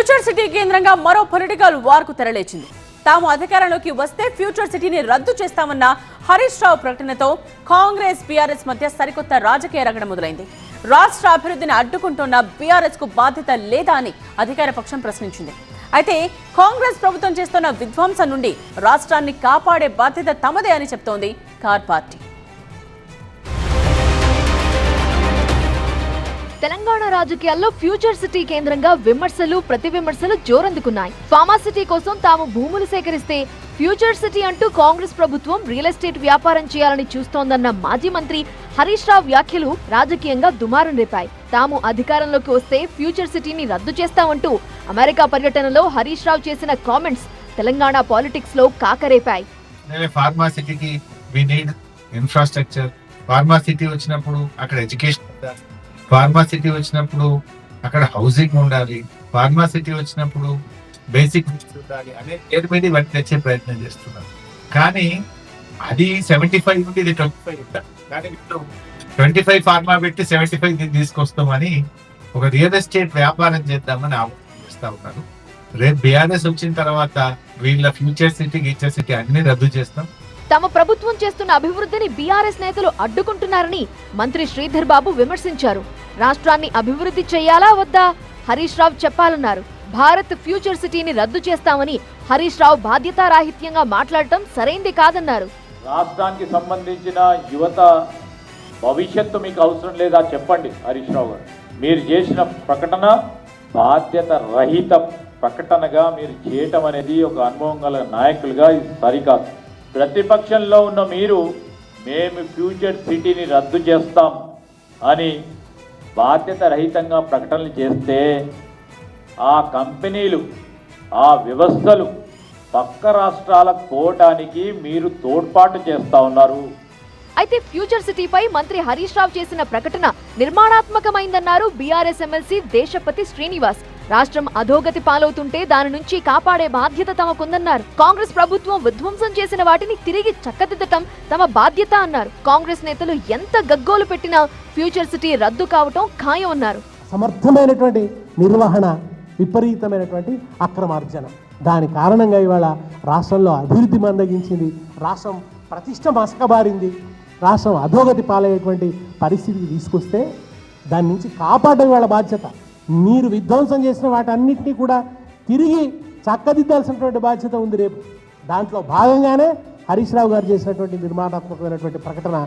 Future city కేంద్రంగా మరో political war కు తెరలేచింది. తాము అధికారంలోకి వస్తే ఫ్యూచర్ సిటీని రద్దు చేస్తామన్న హరీష్ రావు ప్రకటనతో కాంగ్రెస్ బీఆర్ఎస్ మధ్య సరికొత్త రాజకీయ రగడ మొదలైంది. రాష్ట్ర అభివృద్ధిని అడ్డుకుంటున్న బీఆర్ఎస్ కు బాధ్యత లేదా అని అధికార పక్షం ప్రశ్నించింది. అయితే కాంగ్రెస్ ప్రభుత్వం చేస్తున్న విధ్వంసం నుండి రాష్ట్రాన్ని కాపాడే బాధ్యత తమదే అని చెప్తోంది కార్ పార్టీ. తెలంగాణ రాజకీయాల్లో ఫ్యూచర్ సిటీ కేంద్రంగా విమర్శలు ప్రతి విమర్శలు జోరందుకున్నాయి. ఫార్మాసిటీ కోసం తాము భూములు సేకరిస్తే ఫ్యూచర్ సిటీ అంటూ కాంగ్రెస్ ప్రభుత్వం రియల్ ఎస్టేట్ వ్యాపారం చేయాలని చూస్తోందన్న మాజీ మంత్రి హరీష్ రావు వ్యాఖ్యలు రాజకీయంగా దుమారం రేపాయి. తాము అధికారంలోకి వస్తే ఫ్యూచర్ సిటీని రద్దు చేస్తామంటూ అమెరికా పర్యటనలో హరీష్ రావు చేసిన కామెంట్స్ తెలంగాణ పాలిటిక్స్ లో కాకరేపాయి. ఫార్మాసిటీకి వి నీడ్ ఇన్ఫ్రాస్ట్రక్చర్. ఫార్మాసిటీ వచ్చినప్పుడు అక్కడ ఎడ్యుకేషన్ ఉండాలి, ఫార్మాసిటీ వచ్చినప్పుడు అక్కడ హౌసింగ్ ఉండాలి, ఫార్మాసిటీ వచ్చినప్పుడు బేసిక్ ఉండాలి అనే పేరు మీద ఇవన్నీ తెచ్చే ప్రయత్నం చేస్తున్నారు. కానీ అది 75 నుండి ఇది 25 ఉంటారు. కానీ ఇప్పుడు 25 ఫార్మా పెట్టి 75 తీసుకొస్తామని ఒక రియల్ ఎస్టేట్ వ్యాపారం చేద్దామని ఆలోచిస్తా ఉన్నారు. రేపు బీఆర్ఎస్ వచ్చిన తర్వాత వీళ్ళ ఫ్యూచర్ సిటీ గీచర్ సిటీ అన్ని రద్దు చేస్తాం. తమ ప్రభుత్వం చేస్తున్న అభివృద్ధిని బీఆర్ఎస్ నేతలు అడ్డుకుంటున్నారని మంత్రి శ్రీధర్ బాబు విమర్శించారు. రాష్ట్రాన్ని అభివృద్ధి చేయాలా వద్దా హరీష్ రావు చెప్పాలన్నారు. భారత్ ఫ్యూచర్ సిటీని రద్దు చేస్తామని హరీష్ రావు బాధ్యతారాహిత్యంగా మాట్లాడటం సరైంది కాదన్నారు. రాష్ట్రానికి సంబంధించిన యువత భవిష్యత్తు మీకు అవసరం లేదా చెప్పండి హరీష్ రావు గారు. మీరు చేసిన ప్రకటన బాధ్యత రహిత ప్రకటనగా మీరు చేయటం అనేది ఒక అనుభవం గల నాయకులుగా ఇది సరికాదు. ప్రతిపక్షంలో ఉన్న మీరు మేము ఫ్యూచర్ సిటీని రద్దు చేస్తాం అని బాధ్యత రహితంగా ప్రకటనలు చేస్తే ఆ కంపెనీలు ఆ వ్యవస్థలు పక్క రాష్ట్రాలకు పోవటానికి మీరు తోడ్పాటు చేస్తా ఉన్నారు. అయితే ఫ్యూచర్ సిటీపై మంత్రి హరీష్ రావు చేసిన ప్రకటన నిర్మాణాత్మకమైందన్నారు బీఆర్ఎస్ ఎమ్మెల్సీ దేశపతి శ్రీనివాస్. రాష్ట్రం అధోగతి పాలవుతుంటే దాని నుంచి కాపాడే బాధ్యత తమకుందన్నారు. కాంగ్రెస్ ప్రభుత్వం విధ్వంసం చేసిన వాటిని తిరిగి చక్కదిద్దటం తమ బాధ్యత అన్నారు. కాంగ్రెస్ నేతలు ఎంత గగ్గోలు పెట్టినా ఫ్యూచర్ సిటీ రద్దు కావటం ఖాయం అన్నారు. సమర్థమైనటువంటి నిర్వహణ, విపరీతమైనటువంటి అక్రమార్జన, దాని కారణంగా ఇవాళ రాష్ట్రంలో అభివృద్ధి మందగించింది, రాష్ట్రం ప్రతిష్ట మసకబారింది, రాష్ట్రం అధోగతి పాలయ్యేటువంటి పరిస్థితికి తీసుకొస్తే దాని నుంచి కాపాడడం వాళ్ళ బాధ్యత. మీరు విధ్వంసం చేసిన వాటన్నిటినీ కూడా తిరిగి చక్కదిద్దాల్సినటువంటి బాధ్యత ఉంది రేపు. దాంట్లో భాగంగానే హరీష్ రావు గారు చేసినటువంటి నిర్మాణాత్మకమైనటువంటి ప్రకటన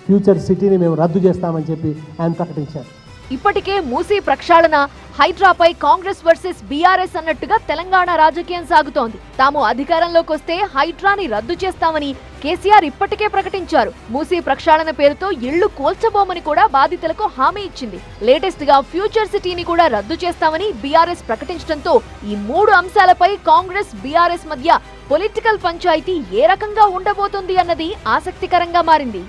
ఫ్యూచర్ సిటీని మేము రద్దు చేస్తామని చెప్పి ఆయన ప్రకటించారు. ఇప్పటికే మూసీ ప్రక్షాళన, హైడ్రాపై కాంగ్రెస్ వర్సెస్ బీఆర్ఎస్ అన్నట్టుగా తెలంగాణ రాజకీయం సాగుతోంది. తాము అధికారంలోకి వస్తే హైడ్రాని రద్దు చేస్తామని కేసీఆర్ ఇప్పటికే ప్రకటించారు. మూసీ ప్రక్షాళన పేరుతో ఇళ్లు కూల్చబోమని కూడా బాధితులకు హామీ ఇచ్చింది. లేటెస్ట్ గా ఫ్యూచర్ సిటీని కూడా రద్దు చేస్తామని బీఆర్ఎస్ ప్రకటించడంతో ఈ మూడు అంశాలపై కాంగ్రెస్ బీఆర్ఎస్ మధ్య పొలిటికల్ పంచాయతీ ఏ రకంగా ఉండబోతుంది అన్నది ఆసక్తికరంగా మారింది.